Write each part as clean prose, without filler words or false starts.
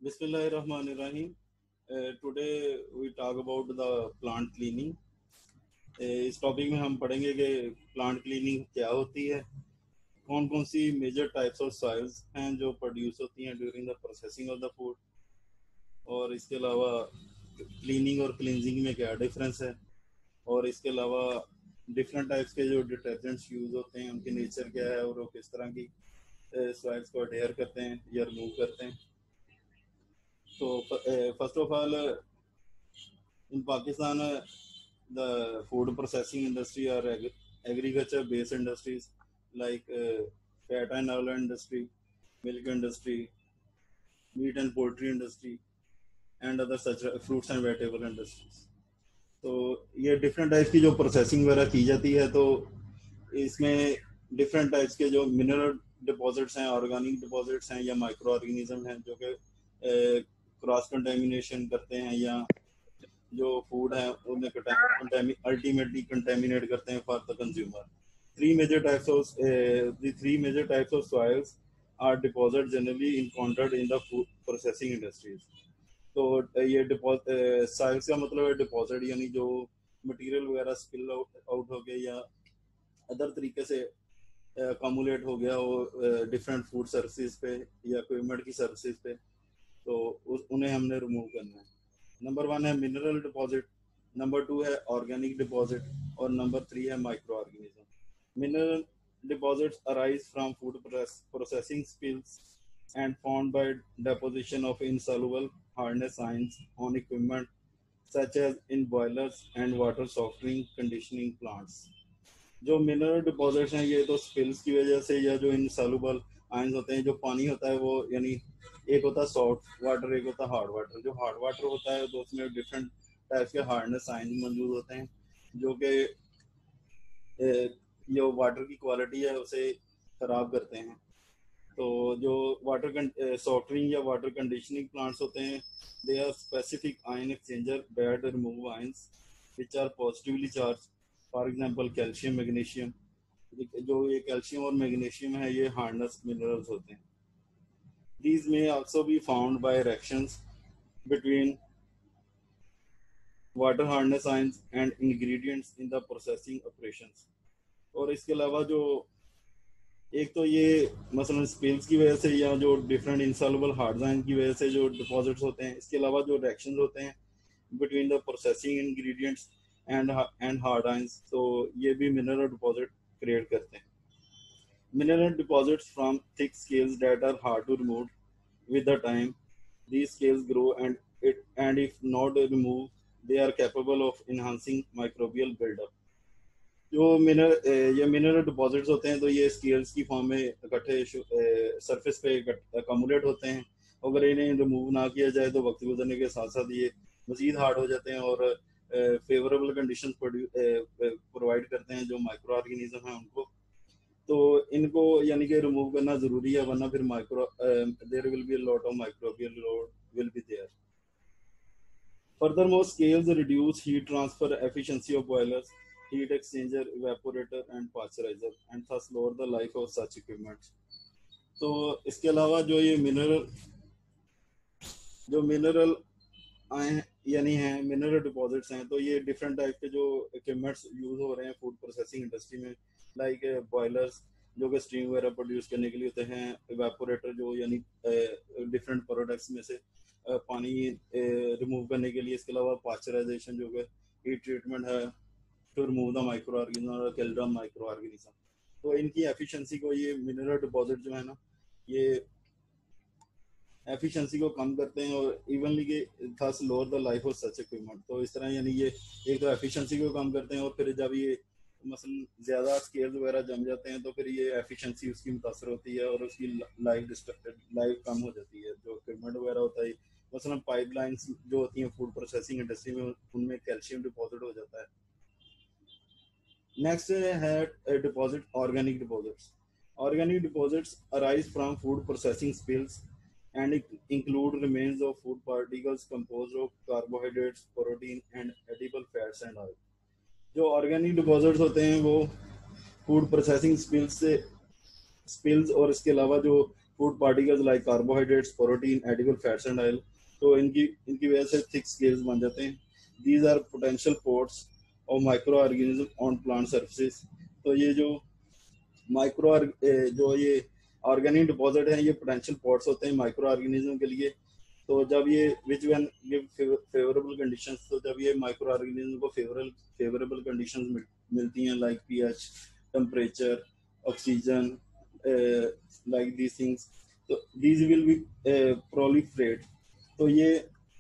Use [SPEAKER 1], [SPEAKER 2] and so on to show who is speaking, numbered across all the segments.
[SPEAKER 1] Bismillahirrahmanirrahim. Today we talk about the plant cleaning. इस topic में हम पढ़ेंगे कि प्लांट क्लीनिंग क्या होती है, कौन कौन सी मेजर टाइप्स ऑफ सॉइल्स हैं जो प्रोड्यूस होती हैं during the processing of the food, और इसके अलावा क्लीनिंग और क्लिनजिंग में क्या डिफरेंस है, और इसके अलावा डिफरेंट टाइप्स के जो डिटर्जेंट्स यूज होते हैं उनकी नेचर क्या है और वो किस तरह की सॉइल्स को अडेयर करते हैं या रिमूव करते हैं. So, first of all, in Pakistan, the food processing industry or agriculture-based industries like fat and oil industry, milk industry, meat and poultry industry, and other such fruits and vegetable industries. तो ये different types की जो processing वगैरह की जाती है, तो इसमें डिफरेंट टाइप्स के जो मिनरल डिपॉजिट्स हैं, ऑर्गेनिक डिपॉजिट्स हैं या माइक्रो ऑर्गेनिज्म हैं जो कि क्रॉस कंटेमिनेशन करते हैं या जो फूड है उन्हें अल्टीमेटली कंटेमिनेट करते हैं for the consumer. Three major types of soils are deposited generally encountered in the food processing industries. तो ये सॉइल्स का मतलब है डिपॉजिट, यानी जो मटेरियल वगैरह स्पिल आउट हो गया या अदर तरीके से अकोमुलेट हो गया वो डिफरेंट फूड सर्विसेज पे या इक्विपमेंट की सर्विसेज पे, तो उन्हें हमने रिमूव करना है. नंबर 1 है मिनरल डिपॉजिट, नंबर 2 है ऑर्गेनिक डिपॉजिट, और नंबर 3 है micro organism. Mineral deposits arise from food processing spills and formed by deposition of insoluble hardness ions on equipment such as in boilers and water softening conditioning plants. जो mineral deposits हैं ये तो spills की वजह से या जो insoluble ions होते हैं, जो पानी होता है वो, यानी एक होता है सॉफ्ट वाटर, एक होता है हार्ड वाटर. जो हार्ड वाटर होता है तो उसमें डिफरेंट टाइप्स के हार्डनेस आयंस मौजूद होते हैं जो कि जो वाटर की क्वालिटी है उसे खराब करते हैं. तो जो वाटर सॉफ्टनिंग या वाटर कंडीशनिंग प्लांट्स होते हैं, they are specific ion exchanger that remove ions which are positively charge. For example calcium, magnesium. जो ये कैल्शियम और मैग्नीशियम है ये हार्डनेस मिनरल्स होते हैं. These may also be found by reactions between water hardness ions and ingredients in the processing operations. और इसके अलावा जो एक तो ये मसलन स्पिल्स की वजह से या जो डिफरेंट इंसॉल्युबल हार्ड आयन की वजह से जो डिपॉजिट्स होते हैं, इसके अलावा जो रिएक्शंस होते हैं between the processing ingredients and hard ions, तो ये भी मिनरल डिपॉजिट क्रिएट करते हैं. Mineral deposits from thick scales that are hard to remove with the time. These scales grow and if not removed, they are capable of enhancing microbial buildup. जो ये mineral deposits होते हैं तो ये scales की form में इकट्ठे surface पे अकोमुलेट होते हैं. अगर इन्हें रिमूव ना किया जाए तो वक्त गुजरने के साथ साथ ये मजीद हार्ड हो जाते हैं और फेवरेबल कंडीशन प्रोवाइड करते हैं जो माइक्रो ऑर्गेनिज्म है उनको. तो इनको यानी कि रिमूव करना जरूरी है, वरना फिर there will be a lot of microbial load will be there. Furthermore, scales reduce heat transfer efficiency of boilers, heat exchanger, evaporator, and pasteurizer, and thus lower the life of such equipment. तो इसके अलावा जो mineral आए यानी हैं mineral deposits हैं, तो ये डिफरेंट टाइप के जो इक्विपमेंट्स यूज हो रहे हैं फूड प्रोसेसिंग इंडस्ट्री में, लाइक बॉयलर्स जो कि स्टीम वगैरह प्रोड्यूस करने के लिए होते हैं, इवेपोरेटर जो यानी डिफरेंट प्रोडक्ट्स में से पानी रिमूव करने के लिए, इसके अलावा पास्चराइजेशन जो कि हीट ट्रीटमेंट है to remove the micro organism और किल द माइक्रो ऑर्गेनिज्म. तो इनकी एफिशिएंसी को ये मिनरल डिपॉजिट जो है ना, ये एफिशिएंसी को कम करते हैं और इवनली के thus lower the life of such equipment. तो इस तरह यानी ये एक तो एफिशिएंसी को कम करते हैं और फिर जब ये मसलन ज़्यादा स्केल वगैरह जम जाते हैं तो फिर ये एफिशिएंसी उसकी मुतासर होती है और उसकी लाइफ कम हो जाती है. जो इक्विपमेंट वगैरह होता है, मसलन पाइपलाइंस जो होती हैं फूड प्रोसेसिंग इंडस्ट्री में, उनमें कैल्शियम डिपॉजिट हो जाता है. नेक्स्ट है deposit organic deposits. Organic deposits arise from food processing spills and include remains of food particles composed of carbohydrates, protein, and edible fats and oil. जो organic deposits होते हैं वो फूड प्रोसेसिंग स्पिल्स और इसके अलावा जो food particles like carbohydrates, protein, edible fats and oil. तो इनकी वजह से थिक स्केल्स बन जाते हैं। These are potential ports of micro organism on plant surfaces. तो ये जो माइक्रो जो ये ऑर्गेनिक डिपॉजिट हैं, ये पोटेंशियल पोर्ट्स होते हैं माइक्रो ऑर्गेनिज्म के लिए। तो जब ये which one give favourable conditions, तो जब ये माइक्रो ऑर्गेनिज्म को फेवरेबल कंडीशंस मिलती हैं like pH, temperature, oxygen, like these things, तो दीज विल बी प्रोलिफरेट। तो ये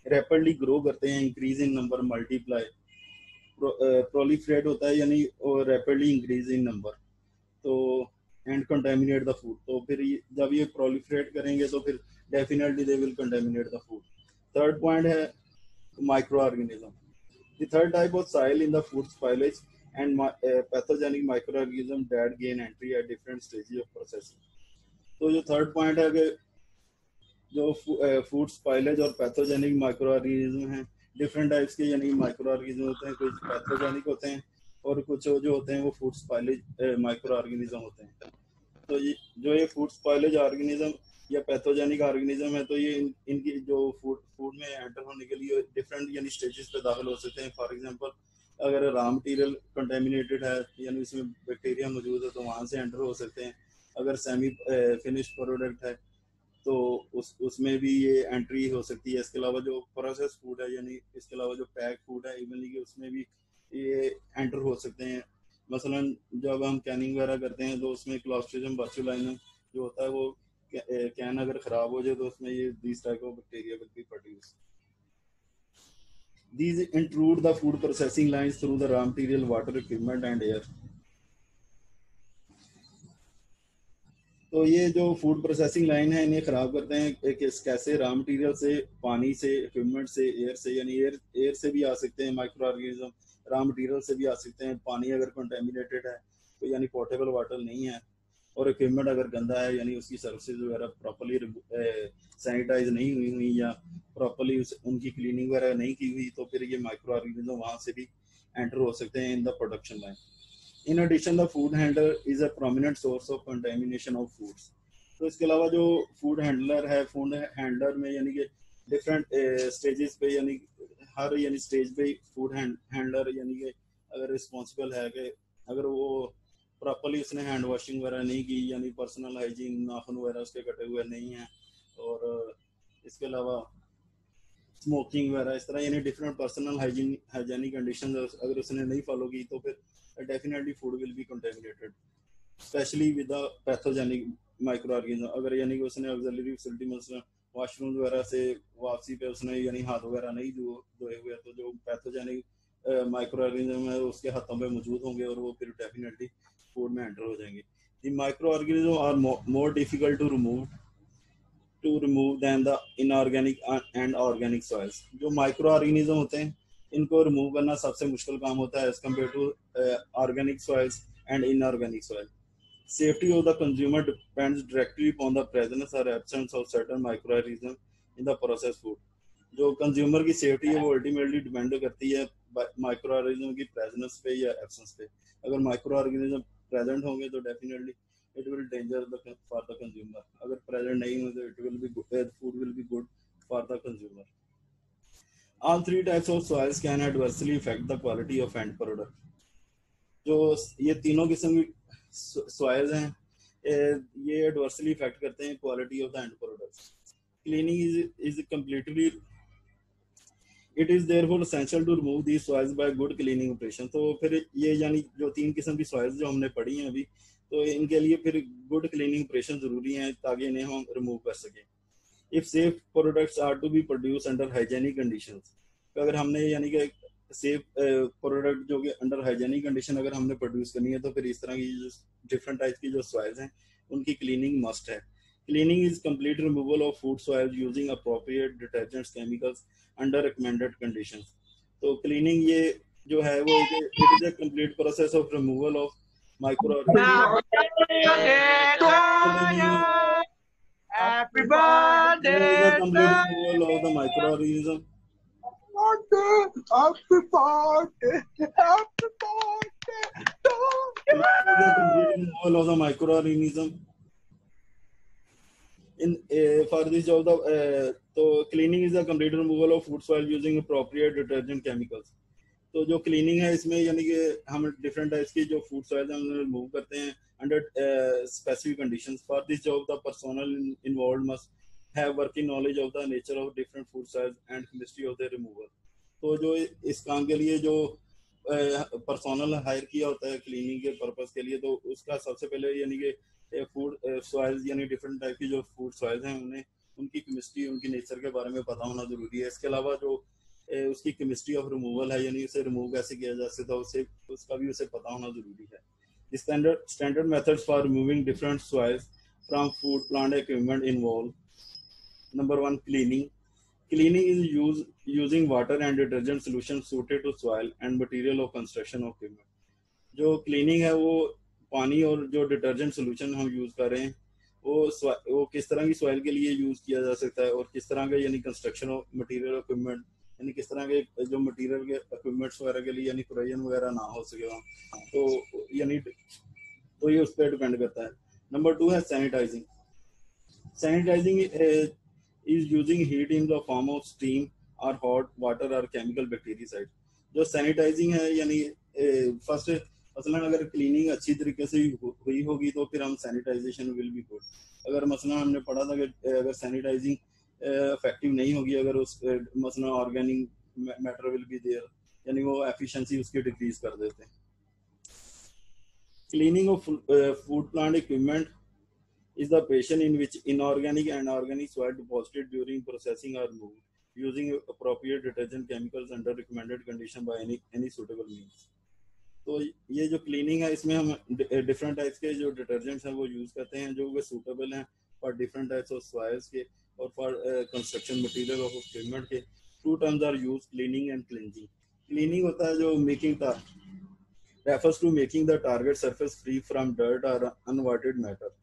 [SPEAKER 1] रैपिडली ग्रो करते हैं, increase in number, multiply. Proliferate होता है यानी रैपिडली इंक्रीज इन नंबर। तो एंड कंटेमिनेट द फूड। तो फिर जब ये प्रोलिफरेट करेंगे तो फिर definitely they will contaminate the food. Third point है micro organism. The third type of soil in the food spoilage and pathogenic micro organism that gain entry at different stages of processing. तो जो third point है कि जो food spoilage और pathogenic micro organism हैं, different types के यानी micro organism होते हैं। कुछ पैथोजेनिक होते हैं और कुछ जो होते हैं वो फूड स्पॉइलेज माइक्रो ऑर्गेनिज्म होते हैं। तो ये फूड स्पॉइलेज ऑर्गेनिज्म या पैथोजेनिक ऑर्गेनिज्म है, तो ये इनकी जो फूड में एंटर होने के लिए डिफरेंट यानी स्टेजेस पे दाखिल हो सकते हैं। फॉर एग्जांपल अगर रॉ मटेरियल कंटेमिनेटेड है यानी उसमें बैक्टीरिया मौजूद है तो वहाँ से एंटर हो सकते हैं। अगर सेमी फिनिश प्रोडक्ट है तो उसमें भी ये एंट्री हो सकती है। इसके अलावा जो प्रोसेस फूड है यानी इसके अलावा जो पैक फूड है इवनली कि उसमें भी ये एंटर हो सकते हैं। मसलन जब हम कैनिंग वगैरह करते हैं तो उसमें क्लॉस्ट्रिडियम बोटुलिनम जो होता है वो कैन अगर खराब हो जाए तो उसमें ये this type of bacteria will be produce. These intrude the food processing lines through the raw material, water, equipment and air. तो ये जो फूड प्रोसेसिंग लाइन है इन्हें खराब करते हैं कैसे? रॉ मटेरियल से, पानी से, इक्विपमेंट से, एयर से। यानी एयर से भी आ सकते हैं माइक्रो ऑर्गेनिज्म, रॉ मटेरियल से भी आ सकते हैं। पानी अगर कंटेमिनेटेड है तो यानी पोर्टेबल वाटर नहीं है, और इक्विपमेंट अगर गंदा है यानी उसकी सर्विसेज वगैरह प्रॉपर्ली सैनिटाइज नहीं हुई या प्रॉपर्ली उनकी क्लीनिंग वगैरह नहीं की हुई, तो फिर ये माइक्रो ऑर्गेनिज्म वहाँ से भी एंटर हो सकते हैं in the production line. In addition, the food handler is a prominent source of contamination of foods. तो इसके अलावा जो फूड हैंडलर है, फूड हैंडलर में यानी कि डिफरेंट स्टेजेस पे यानी हर यानी स्टेज पे फूड हैंडलर यानी कि अगर रिस्पॉन्सिबल है कि अगर वो प्रॉपर्ली उसने हैंड वॉशिंग वगैरह नहीं की यानी पर्सनल हाइजीन, नाखून वगैरह उसके कटे हुए नहीं हैं, और इसके अलावा स्मोकिंग वगैरह इस तरह यानी डिफरेंट पर्सनल हाइजीनिक कंडीशंस अगर उसने नहीं फॉलो की तो फिर definitely food will be contaminated, especially with the pathogenic microorganism। अगर यानी कि उसने auxiliary facility में वॉशरूम वगैरह से वापसी पे उसने यानी हाथ वगैरह नहीं धोए हुए तो जो पैथोजेनिक माइक्रो ऑर्गेनिज्म है उसके हाथों पे मौजूद होंगे और वो फिर डेफिनेटली फूड में एंटर हो जाएंगे। The micro organism are more difficult to remove than the inorganic and organic soils. जो माइक्रो ऑर्गेनिज्म होते हैं इनको रिमूव करना सबसे मुश्किल काम होता है as compare to organic soils and inorganic soil. Safety of the consumer depends directly upon the presence और absence of certain microorganism in the process food. जो कंज्यूमर की सेफ्टी है वो अल्टीमेटली डिपेंड करती है माइक्रोऑर्गेनिज्म की प्रेजेंस पे या एब्सेंस पे। अगर माइक्रोऑर्गेनिज्म प्रेजेंट होंगे तो definitely it will danger for the consumer, अगर प्रेजेंट नहीं होंगे तो it will be food will be good for the consumer. All three types of soils can adversely affect the quality of end product. जो ये तीनों किस्म की soils हैं ये adversely affect करते हैं quality of the end products. Cleaning is completely, it is therefore essential to remove these soils by good cleaning operation. तो फिर ये यानी जो तीन किस्म की soils जो हमने पढ़ी हैं अभी, तो इनके लिए फिर good cleaning operation जरूरी है ताकि इन्हें हम remove कर सकें। If safe products are to be produced under hygienic conditions, तो अगर हमने यानी कि सेफ प्रोडक्ट जो कि अंडर हाइजीनिक कंडीशन अगर हमने प्रोड्यूस करनी है तो फिर इस तरह की जो डिफरेंट टाइप की जो सॉइल्स हैं उनकी क्लीनिंग मस्ट है। Cleaning is complete removal of food soils using appropriate detergents, chemicals under recommended conditions. तो क्लीनिंग ये जो है वो it is a complete process of removal of micro Happy birthday! Complete removal of the microorganism.
[SPEAKER 2] Happy birthday! Happy birthday!
[SPEAKER 1] Complete removal of the microorganism in for this job the तो cleaning is the complete removal of food soil using appropriate detergent chemicals. तो जो cleaning है इसमें यानी कि हम different types की जो फूड सॉइल्स हम रिमूव करते हैं under specific conditions. For this job the personal involved must have working knowledge of the nature of different food soils and chemistry of the removal. तो जो इस काम के लिए जो पर्सनल हायर किया होता है क्लीनिंग के पर्पस के लिए, तो उसका सबसे पहले यानी कि फूड सॉइल्स यानी डिफरेंट टाइप की जो फूड सॉइल्स हैं उन्हें उनकी केमिस्ट्री उनकी नेचर के बारे में पता होना जरूरी है. इसके अलावा जो उसकी केमिस्ट्री ऑफ रिमूवल है यानी उसे रिमूव कैसे किया जा सकता है उसे उसका भी उसे पता होना जरूरी है. Standard methods for removing different soils from food plant equipment involve. Number 1, cleaning. Cleaning is using water and detergent solution suited to soil and material of construction of equipment. जो क्लीनिंग है वो पानी और जो डिटर्जेंट सोल्यूशन हम use कर रहे हैं वो किस तरह की सॉइल के लिए यूज किया जा सकता है और किस तरह के यानी कंस्ट्रक्शन ऑफ मटेरियल इक्विपमेंट यानी किस तरह के जो मटेरियल के इक्विपमेंट्स वगैरह के लिए यानी कोरोजन वगैरह ना हो सके वहाँ, तो यानी तो ये उस पर डिपेंड करता है. नंबर 2 है sanitising. Sanitising is using heat in the form of steam or hot water or chemical bactericide. जो सैनिटाइजिंग है यानी फर्स्ट मसलन अगर क्लीनिंग अच्छी तरीके से हुई होगी तो फिर हम सैनिटाइजेशन विल बी गुड. अगर मसलन हमने पढ़ा था कि अगर सैनिटाइजिंग इफेक्टिव नहीं होगी अगर उस मसलन organic matter will be there यानी वो एफिशिएंसी उसकी डिक्रीज कर देते हैं. Cleaning of food plant equipment is the patient in which inorganic and organic soil deposited during processing are removed using appropriate detergent chemicals under recommended condition by any suitable means. तो ये जो cleaning है इसमें हम different types के जो detergents हैं वो यूज करते हैं जो वे सूटेबल हैं for different types of soils के और for construction material of equipment के. 2 terms are use, cleaning and cleansing. Cleaning होता है जो making refers to making the target surface free from dirt or unwanted matter.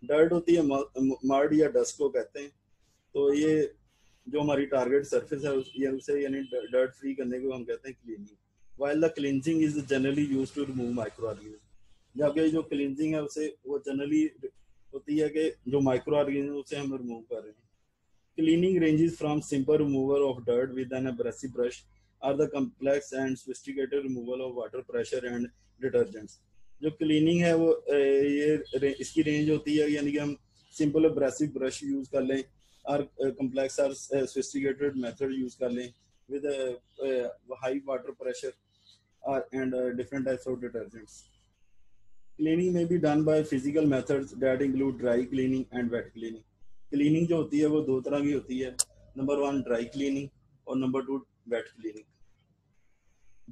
[SPEAKER 1] Dirt होती है mud या dust को कहते हैं. तो ये जो हमारी टारगेट सरफेस है उसे यानी डर्ट फ्री करने को हम कहते हैं cleaning. While the cleansing is generally used to remove micro organism. जबकि जो क्लींजिंग है उसे वो जनरली होती है कि जो माइक्रो ऑर्गेनिज्म उसे हम रिमूव कर रहे हैं. Cleaning ranges from simple removal of dirt with an abrasive brush or the complex and sophisticated removal of water pressure and detergents. जो क्लीनिंग है वो ये इसकी रेंज होती है यानी कि हम सिंपल एब्रेसिव ब्रश यूज कर लें और कॉम्प्लेक्स और सोफिस्टिकेटेड मेथड यूज कर लें with high water pressure and different types of detergents. Cleaning में be done by physical methods that include dry cleaning and wet cleaning. Cleaning जो होती है वो 2 तरह की होती है. नंबर 1 ड्राई क्लीनिंग और number 2 wet cleaning.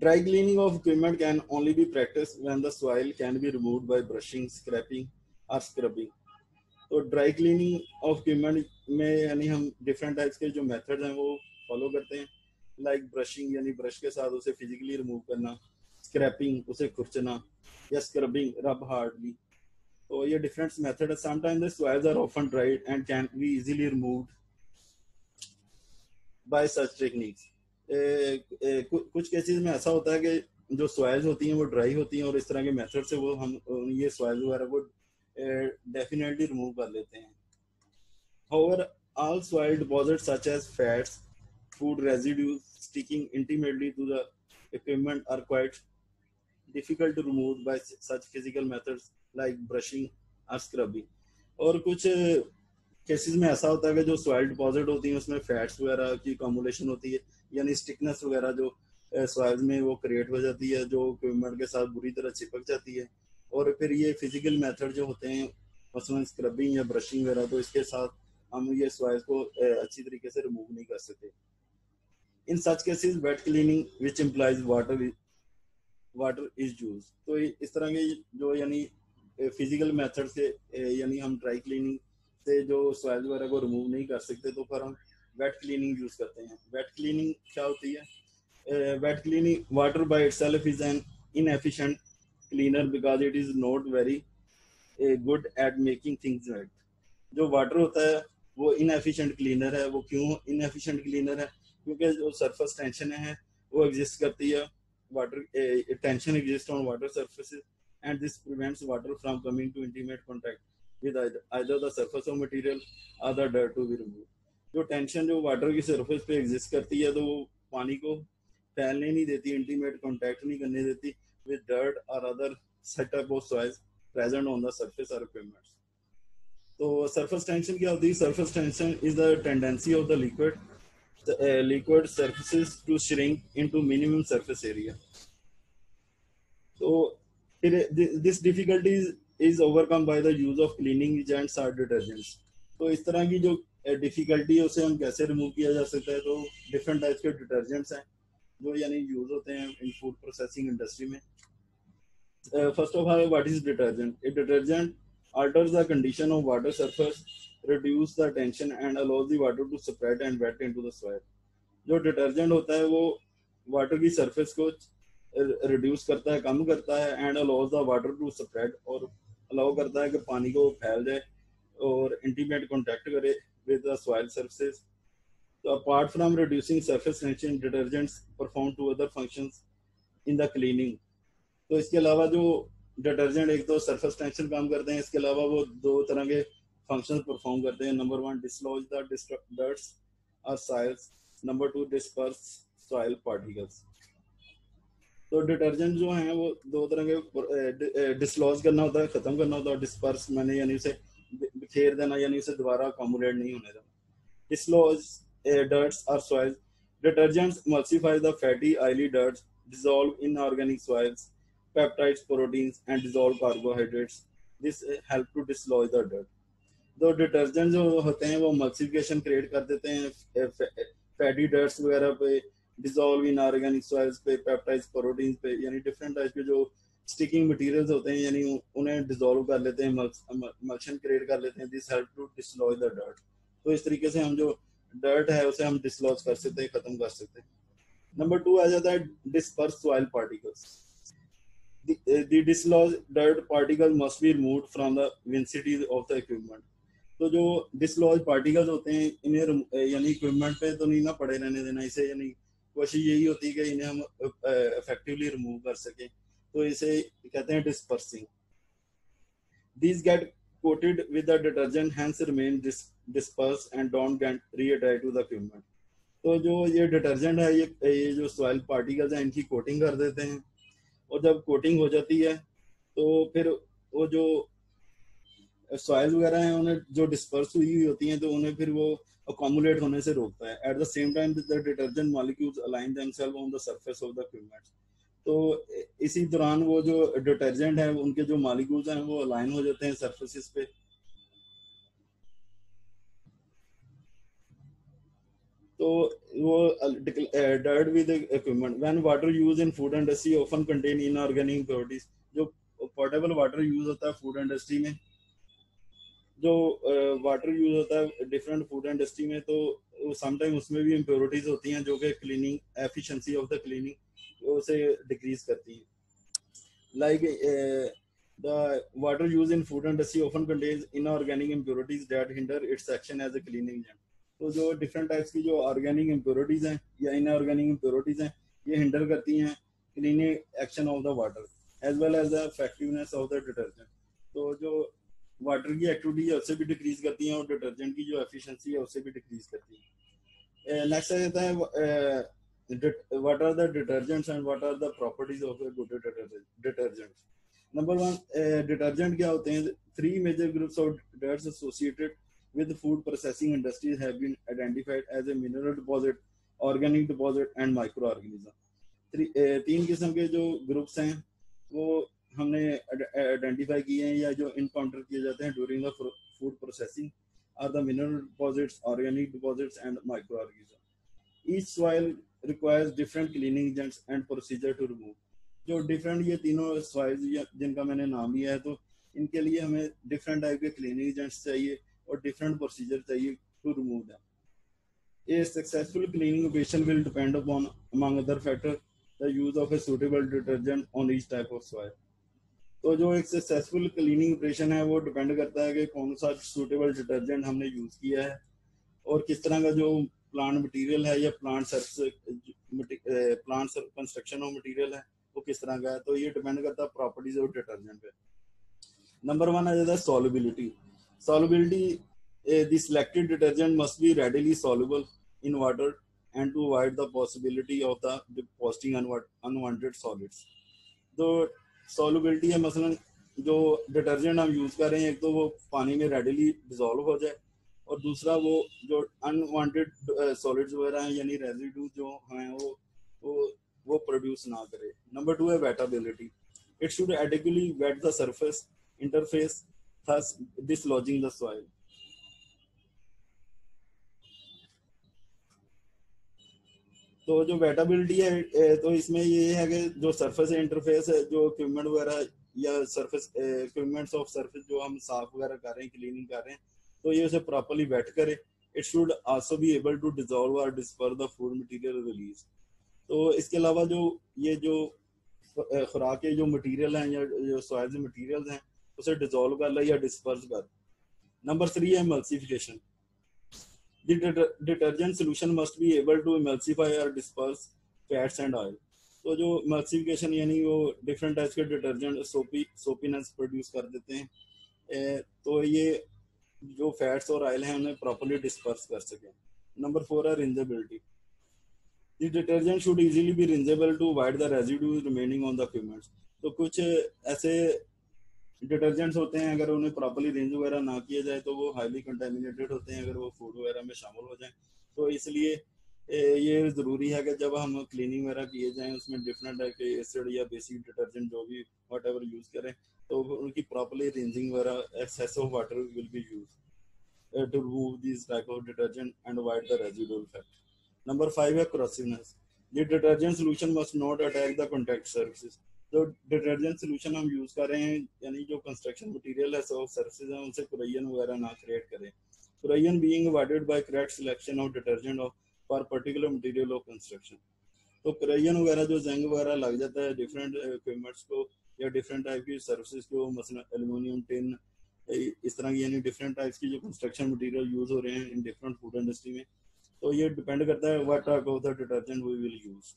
[SPEAKER 1] Dry cleaning of equipment can only be practiced when the soil can be removed by brushing, scraping or scrubbing. तो ड्राई क्लीनिंग ऑफ इक्विपमेंट में यानी हम डिफरेंट टाइप्स के जो methods हैं वो follow करते हैं. लाइक ब्रशिंग यानी ब्रश के साथ उसे फिजिकली रिमूव करना, स्क्रैपिंग उसे खुरचना या स्क्रबिंग रब हार्डली. तो ये डिफरेंट मेथड है. Sometimes the soils are often dried and can be easily removed by such techniques. कुछ केसेस में ऐसा होता है कि जो सॉइल्स होती हैं वो ड्राई होती हैं और इस तरह के मेथड से वो हम ये सॉइल वगैरह को डेफिनेटली रिमूव कर लेते हैं. However, all soil deposits such as fats, food residues sticking intimately to the equipment are quite difficult to remove by such physical methods like brushing or scrubbing. और कुछ केसेस में ऐसा होता है कि जो सॉइल डिपॉजिट होती है उसमें फैट्स वगैरह की कॉम्बुलेशन होती है यानी स्टिकनेस वगैरह जो सॉइल में वो क्रिएट हो जाती है जो इक्विपमेंट के साथ बुरी तरह चिपक जाती है. और फिर ये फिजिकल मेथड जो होते हैं मसलन स्क्रबिंग या ब्रशिंग वगैरह तो इसके साथ हम ये सॉइल को अच्छी तरीके से रिमूव नहीं कर सकते. In such cases wet cleaning which employs water is use. तो इस तरह के जो यानी फिजिकल मेथड से यानी हम ड्राई क्लीनिंग से जो सॉइल वगैरह को रिमूव नहीं कर सकते तो फिर हम वेट क्लीनिंग यूज करते हैं. वेट क्लीनिंग क्या होती है? Wet cleaning water by itself is an inefficient cleaner because it is not very good at making things wet. जो वाटर होता है वो इनएफिशिएंट क्लीनर है. वो क्यों इनएफिशिएंट क्लीनर है? क्योंकि जो सरफेस टेंशन है वो एग्जिस्ट करती है. Water tension exist on water surfaces and this prevents water from coming to intimate contact with either the surface of material or the dirt to be removed. जो tension जो water की surface पे exist करती है तो वो पानी को फैलने नहीं देती, इंटीमेट कांटेक्ट नहीं करने देती with dirt or other set type of soils present on the surface or equipment. तो surface tension क्या होती है? Surface tension is the tendency of the liquid surfaces to shrink into minimum surface area. So this difficulty is overcome by the use of cleaning agents or detergents. तो इस तरह की जो difficulty है उसे हम कैसे रिमूव किया जा सकता है? तो डिफरेंट टाइप्स के डिटर्जेंट्स हैं जो यानी यूज होते हैं इन फूड प्रोसेसिंग इंडस्ट्री में. First of all, what is detergent? A detergent alters the condition of water surface, reduce the tension and allows the water to spread and wet into the soil. जो detergent होता है वो water की surface को reduce करता है, कम करता है and allows the water to spread, और अलाउ करता है कि पानी को फैल जाए और इंटीमेट कांटेक्ट करे with the soil surfaces. So apart from reducing surface tension, detergents perform two other functions in the cleaning. तो इसके अलावा जो डिटर्जेंट एक तो सरफेस टेंशन काम करते हैं, इसके अलावा वो दो तरह के फंक्शन परफॉर्म करते हैं. नंबर 1 डिसलॉज द डर्ट्स और soils, number 2 disperse soil particles. तो डिटर्जेंट जो हैं वो दो तरह के, डिसलॉज करना होता है, खत्म करना होता है, डिस्पर्स मैंने यानी उसे बिखेर देना यानी उसे दोबारा अकोमोडेट नहीं होने देना. डिसलॉज डर्ट्स और soils. Detergents emulsify the fatty oily dirt, dissolve inorganic soils, peptides, proteins, and dissolve carbohydrates. This help to dislodge the dirt. तो डिटर्जेंट जो होते हैं वो मल्सिफिकेशन क्रिएट कर देते हैं फैटी डर्ट्स वगैरह पे, डिसॉल्व इन ऑर्गेनिक सॉइल्स पे, पेप्टाइड्स, प्रोटीन्स पे, यानी डिफरेंट टाइप के जो स्टिकिंग मटेरियल्स होते हैं यानी उन्हें डिसॉल्व कर लेते हैं, मल्शन क्रिएट कर लेते हैं. This help to dislodge the dirt. तो इस तरीके से हम जो डर्ट है उसे हम डिसलॉज कर सकते हैं, खत्म कर सकते हैं. नंबर 2 आ जाता है disperse soil particles. The dislodged dirt particle must be removed from the vicinity of the equipment. तो जो डिसलॉज पार्टिकल्स होते हैं इन्हें यानी इक्विपमेंट पे तो नहीं ना पड़े रहने देना. इसे यानी कोशिश यही होती है कि इन्हें हम इफेक्टिवली रिमूव कर सकें, तो इसे कहते हैं dispersing. These get coated with the detergent, hence remain dispersed and don't get reattached to the equipment. तो जो ये डिटर्जेंट है ये जो सॉइल पार्टिकल्स हैं इनकी कोटिंग कर देते हैं, और जब कोटिंग हो जाती है तो फिर वो जो सॉइल वगैरह हैं उन्हें जो डिस्पर्स हुई होती हैं तो उन्हें फिर वो अकोमुलेट होने से रोकता है. At the same time the detergent molecules align themselves on the surface of the equipment. तो इसी दौरान वो जो डिटर्जेंट है उनके जो मॉलिक्यूल्स हैं वो अलाइन हो जाते हैं सरफेसेस पे. तो वो dirt with the equipment. When water used in food industry often contain inorganic impurities. जो पोर्टेबल वाटर यूज होता है फूड इंडस्ट्री में, जो वाटर यूज होता है डिफरेंट फूड इंडस्ट्री में, तो समटाइम उसमें भी इम्प्योरिटीज होती हैं जो कि cleaning efficiency of the cleaning उसे डिक्रीज करती हैं. Like the water used in food industry often contains inorganic impurities that hinder its action as a cleaning agent. तो जो डिफरेंट टाइप्स की जो ऑर्गेनिक इम्प्योरिटीज हैं या इनऑर्गेनिक इम्प्योरिटीज हैं ये हिंडर करती हैं cleaning action of the water as well as the effectiveness of the detergent. तो जो वाटर की एक्टिविटी है उससे भी डिक्रीज करती हैं और डिटर्जेंट की जो एफिशिएंसी है उससे भी डिक्रीज करती है. नेक्स्ट आ जाता है what are the detergents and what are the properties of a good detergent. Number 1 detergent क्या होते हैं? 3 major groups of dirts associated with food processing industries have been identified as a mineral deposit, organic deposit and microorganism. तीन किस्म के जो groups हैं वो हमने आइडेंटिफाई किए हैं या जो इनकाउंटर किए जाते हैं during the food processing are the mineral deposits, organic deposits and microorganism. Each soil requires different cleaning agents and procedure to remove. जो डिफरेंट ये तीनों सॉइल्स जिनका मैंने नाम लिया है तो इनके लिए हमें डिफरेंट टाइप के क्लीनिंग एजेंट्स चाहिए और डिफरेंट प्रोसीजर चाहिए to remove them. A successful cleaning operation will depend upon, among other factors, the use of a suitable detergent on each type of soil. तो जो एक सक्सेसफुल क्लीनिंग ऑपरेशन है वो depend करता है कि कौन सा सूटेबल डिटर्जेंट हमने यूज किया है और किस तरह का जो प्लांट मटेरियल है या प्लांट कंस्ट्रक्शन ऑफ मटेरियल है वो किस तरह का है. तो ये डिपेंड करता है प्रॉपर्टीज ऑफ डिटर्जेंट पे. नंबर 1 आ जाता है solubility. Solubility, the selected detergent must be readily soluble in water and to avoid the possibility of the depositing unwanted solids. तो solubility है, मसलन जो डिटर्जेंट हम यूज कर रहे हैं, एक तो वो पानी में रेडिली डिजोल्व हो जाए, और दूसरा वो जो अनवांटेड सॉलिड्स वगैरह हैं यानी रेजिड्यू जो हैं वो प्रोड्यूस ना करे. नंबर 2 है wettability. It should adequately wet the surface interface, thus dislodging the soil. तो जो वेटेबिलिटी है, तो इसमें ये है कि जो सरफेस इंटरफेस है, जो इक्विपमेंट वगैरह या सरफेस इक्विपमेंट्स ऑफ सरफेस जो हम साफ वगैरह कर रहे हैं, क्लीनिंग कर रहे हैं, तो ये उसे प्रॉपर्ली वेट करे. It should also be able to dissolve और disperse the food material release. तो इसके अलावा जो ये जो खुराक के जो मटेरियल हैं या जो सॉइल मटेरियल्स हैं उसे डिसॉल्व कर ले या डिस्पर्स कर. नंबर 3 है emulsification. The detergent solution must be able to emulsify or disperse fats and oil. तो जो emulsification यानी वो डिफरेंट टाइप्स के डिटर्जेंट सोपीनेस प्रोड्यूस कर देते हैं, तो ये जो फैट्स और ऑयल हैं उन्हें प्रॉपर्ली डिस्पर्स कर सकें. नंबर 4 है रिंजेबिलिटी. The detergent should easily be rinsable to avoid the residues remaining on the equipment. तो कुछ ऐसे डिटर्जेंट्स होते हैं, अगर उन्हें प्रॉपर्ली रेंज वगैरह ना किया जाए तो वो हाईली कंटेमिनेटेड होते हैं अगर वो फूड वगैरह में शामिल हो जाएं. तो इसलिए ये ज़रूरी है कि जब हम क्लीनिंग वगैरह किए जाएं उसमें डिफरेंट टाइप के एसिड या बेसिक डिटर्जेंट जो भी वट एवर यूज़ करें, तो उनकी प्रॉपर्ली रेंजिंग वगैरह, excess of water will be use to remove this type of detergent and avoid the residual effect. Number 5 है corrosiveness. The detergent solution must not attack the contact surfaces. जो detergent solution हम use कर रहे हैं यानी जो construction material है, soft surface है, उनसे कुरैयन वगैरह ना क्रिएट करें. Corrosion being avoided by correct selection of detergent of for particular material of construction. तो कुरैयन वगैरह जो जंग वगैरह लग जाता है डिफरेंट इक्विपमेंट्स को या डिफरेंट टाइप की सर्विसेज को, मसलन एल्यूमिनियम, टिन, इस तरह की यानी डिफरेंट टाइप्स की जो कंस्ट्रक्शन मटेरियल यूज हो रहे हैं इन डिफरेंट फूड इंडस्ट्री में, तो ये डिपेंड करता है what type of the detergent we will use.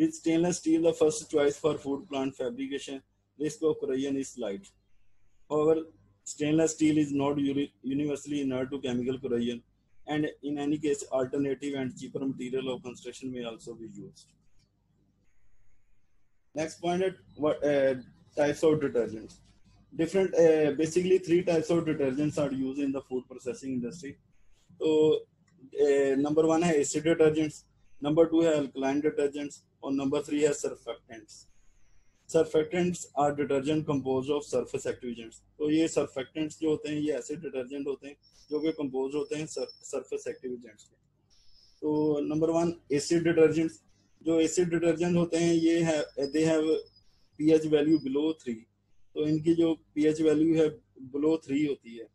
[SPEAKER 1] With stainless steel the first choice for food plant fabrication, risk of corrosion is slight. However, stainless steel is not universally inert to chemical corrosion, and in any case, alternative and cheaper material of construction may also be used. Next point is what types of detergents. Different, basically 3 types of detergents are used in the food processing industry. So, number 1 है acid detergents, number 2 है alkaline detergents, और number 3 है surfactants. Surfactants are detergent composed of surface activants. तो ये surfactants जो होते हैं ये ऐसे डिटर्जेंट होते हैं जो कि कंपोज होते हैं surface activants के. तो नंबर 1 एसिड डिटर्जेंट्स. जो एसिड डिटर्जेंट होते हैं ये है they have pH value below 3. तो इनकी जो pH वैल्यू है बिलो 3 होती है.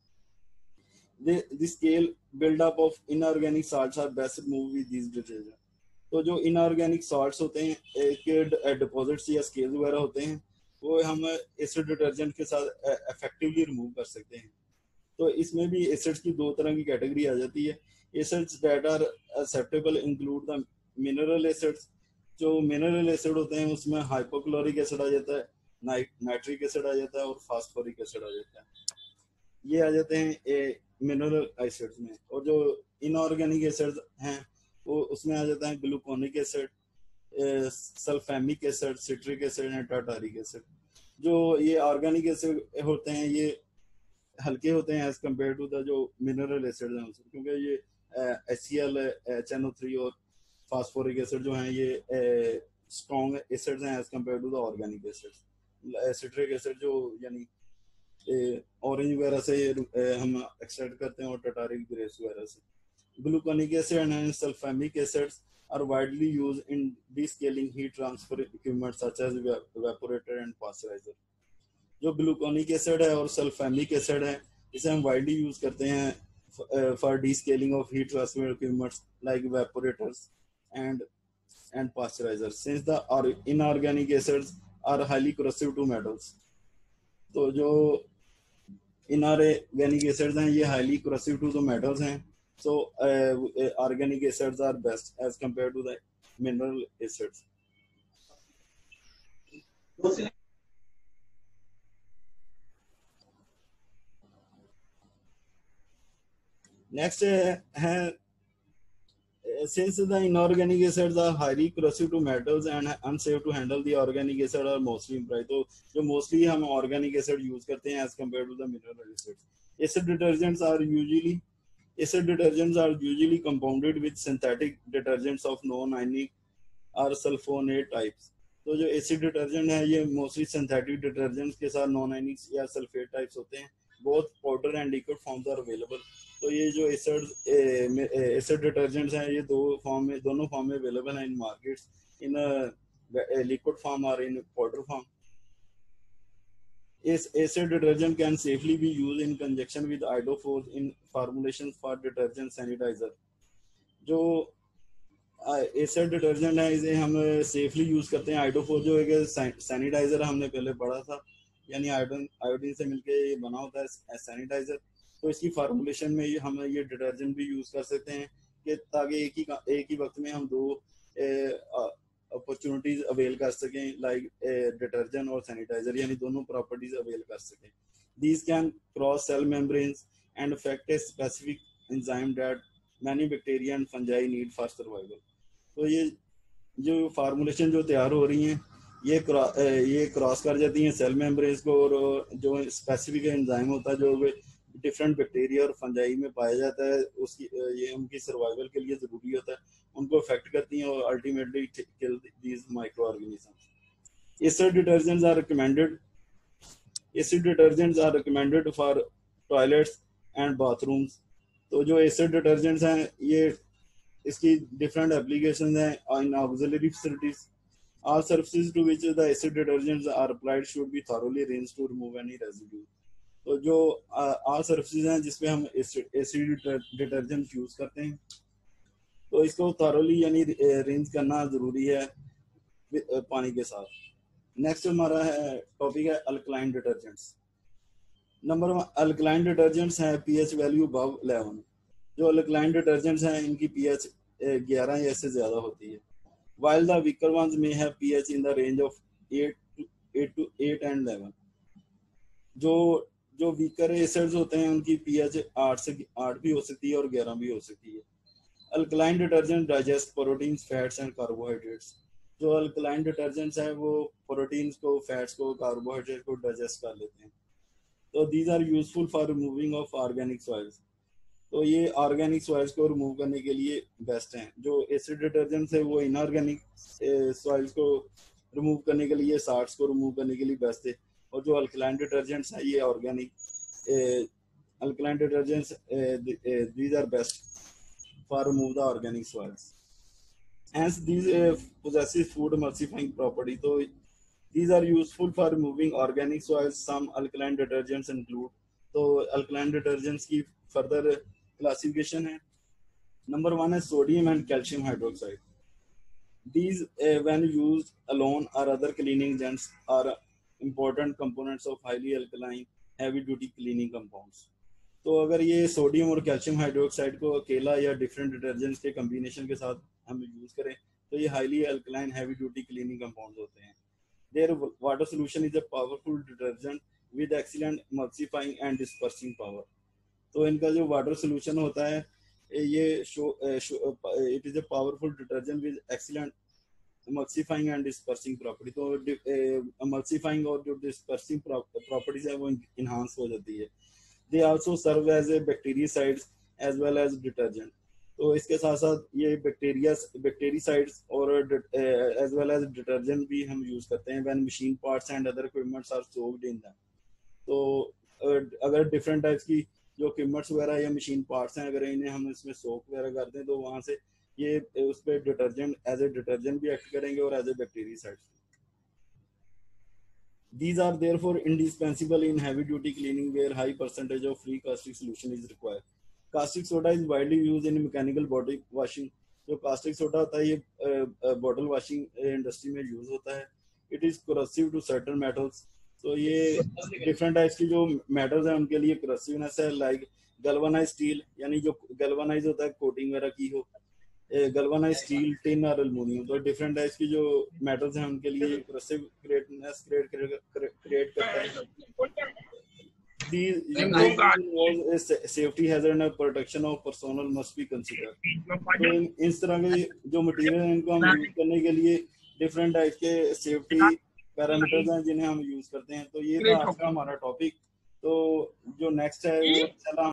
[SPEAKER 1] The scale build-up of inorganic salts are best removed with these detergents. तो जो इनऑर्गेनिक सॉल्ट्स होते हैं के डिपॉजिट्स या स्केल्स वगैरह होते हैं वो हम एसिड डिटर्जेंट के साथ इफेक्टिवली रिमूव कर सकते हैं. तो इसमें भी एसिड्स की 2 तरह की कैटेगरी आ जाती है. Acids that are acceptable include the mineral acids. जो मिनरल एसिड होते हैं उसमें हाइपोक्लोरिक एसिड आ जाता है, नाइट्रिक एसिड आ जाता है और फास्फोरिक एसिड आ जाता है. ये आ जाते हैं मिनरल एसिड्स में. और जो इनऑर्गेनिक एसिड्स हैं वो उसमें आ जाता है gluconic acid, sulfamic acid, citric acid and tartaric acid. जो ये ऑर्गेनिक एसिड होते हैं ये हल्के होते हैं एज कम्पेयर टू द जो मिनरल एसिड हैं उसमें, क्योंकि ये HCl, HNO3 और फास्फोरिक एसिड जो हैं ये स्ट्रॉन्ग एसिड्स हैं as compare to the organic acids. Citric acid जो यानी ऑरेंज वगैरह से हम एक्सट्रैक्ट करते हैं और टार्टारिक ग्रेप्स वगैरह से. Gluconic acid and sulfamic acids are widely used in descaling heat transfer equipment such as evaporator and pasteurizer. जो ग्लूकोनिक एसिड है और सल्फेमिक एसिड है इसे हम वाइडली यूज करते हैं for descaling of heat transfer equipment like evaporators and pasteurizers since the inorganic acids are highly corrosive to metals. तो जो inorganic acids हैं ये highly corrosive to the metals हैं. So organic acids are best as compared to the mineral acids. Next है since the inorganic acids are highly corrosive to metals and unsafe to handle, the organic acid are mostly implied. तो जो mostly हम organic acid use करते हैं as compared to the mineral acids. Acid detergents are usually compounded with synthetic detergents of non-ionic or sulfonate types. तो जो acid detergent है ये mostly synthetic detergents के साथ नॉन आयनिक या सल्फेट टाइप्स होते हैं. Both powder and liquid forms are available. तो ये जो एसिड डिटर्जेंट्स हैं ये दोनों फॉर्म में अवेलेबल हैं in markets, in liquid form और in powder form. Acid detergent can safely be used in conjunction with iodophores in formulations for detergent sanitizer. जो एसिड डिटर्जेंट है इसे हम सेफली यूज करते हैं. आइडोफोर जो एक सैनिटाइजर हमने पहले पढ़ा था, यानी आयोडीन से मिलके ये बना होता है सैनिटाइजर. तो इसकी फार्मूलेशन में हम ये डिटर्जेंट भी यूज कर सकते हैं कि ताकि एक ही वक्त में हम दो अपॉर्चुनिटीज अवेल कर सकें, लाइक डिटर्जेंट और सैनिटाइजर, यानी दोनों प्रॉपर्टीज अवेल कर सकें. These can cross cell membranes and affect a specific enzyme that many bacteria and fungi need for survival. तो ये जो फार्मूलेशन जो तैयार हो रही हैं ये क्रॉस कर जाती हैं सेल मेम्ब्रेन्स को, और जो स्पेसिफिक एंजाइम होता है जो डिफरेंट बैक्टीरिया और फंजाई में पाया जाता है, उसकी ये उनकी सर्वाइवल के लिए ज़रूरी होता है, उनको अफेक्ट करती हैं और ultimately kill these micro organisms. Acid detergents are recommended for toilets and bathrooms. तो जो एसिड डिटर्जेंट्स हैं ये इसकी डिफरेंट एप्लीकेशंस हैं in auxiliary facilities. All surfaces to which the acid detergents are applied should be thoroughly rinsed to remove any residue. तो जो all surfaces हैं जिसपे हम एसिड डिटर्जेंट यूज करते हैं, तो इसको thoroughly यानी रिंस करना जरूरी है पानी के साथ. नेक्स्ट हमारा है टॉपिक है alkaline detergents. Number 1 alkaline detergents हैं पीएच वैल्यू अबव 11. जो अल्कलाइन डिटर्जेंट्स हैं इनकी पीएच 11 या इससे ज्यादा होती है, while the weaker ones may have pH in the range of 8 and 11. जो वीकर एसिड्स होते हैं उनकी पीएच 8 भी हो सकती है और 11 भी हो सकती है. Alkaline detergent digest proteins, fats and carbohydrates. जो अल्कलाइन डिटर्जेंट्स हैं वो प्रोटीन्स को, फैट्स को, कार्बोहाइड्रेट को डाइजेस्ट कर लेते हैं. तो these are useful for removing of organic soils. तो ये ऑर्गेनिक सॉइल्स को रिमूव करने के लिए बेस्ट हैं. जो एसिड डिटर्जेंट्स है वो इनऑर्गेनिक सॉइल्स को रिमूव करने के लिए, साल्ट्स को रिमूव करने के लिए बेस्ट है. और जो अल्कलाइन डिटर्जेंट्स हैं ये organic alkaline detergents these are best for remove the organic soils. Hence these possesses food emulsifying property. So these are useful for removing organic soils. Some alkaline detergents include. तो alkaline detergents की further classification है. Number 1 है sodium and calcium hydroxide. These when used alone or other cleaning agents are important components of highly alkaline heavy duty cleaning compounds. तो अगर ये sodium और calcium hydroxide को अकेला या डिफरेंट डिटर्जेंट्स के कॉम्बिनेशन के साथ हम यूज करें तो ये highly alkaline heavy duty cleaning compounds होते हैं. Their water solution is a powerful detergent with excellent emulsifying and dispersing power. तो इनका जो वाटर सॉल्यूशन होता है ये it is a powerful detergent with excellent emulsifying and dispersing property. तो emulsifying और जो डिस्पर्सिंग प्रॉपर्टीज है वो इनहांस हो जाती है. They also serve as a bactericides as well as detergent. तो इसके साथ साथ ये बैक्टीरियासाइड्स और as well as detergent भी हम यूज करते हैं when machine parts and other equipments are soaked in them. तो अगर डिफरेंट टाइप्स की जो इक्विपमेंट्स वगैरह या मशीन पार्ट्स हैं अगर इन्हें हम इसमें सोक वगैरह करते हैं तो वहाँ से ये उस पर डिटर्जेंट एज ए डिटर्जेंट भी एक्ट करेंगे और as a bactericide. These are therefore indispensable in heavy duty cleaning where high percentage of free caustic solution is required. Caustic soda is widely used in mechanical body washing. जो caustic soda होता है ये bottle washing industry में use होता है. It is corrosive to certain metals. तो ये different types की जो metals हैं उनके लिए corrosiveness है, like galvanized steel यानी जो galvanized होता है coating वगैरह की हो, गल्वानाइज्ड स्टील, टिन और एल्युमिनियम. तो डिफरेंट टाइप्स की जो मेटल्स हैं उनके लिए corrosive क्रिएट करता है. Safety hazard and protection of personnel must be consider. तो इस तरह के जो मटेरियल हैं इनको हम यूज करने के लिए डिफरेंट टाइप के सेफ्टी पैरामीटर्स हैं जिन्हें हम यूज करते हैं। तो ये था आज का हमारा टॉपिक। तो जो नेक्स्ट है वो चला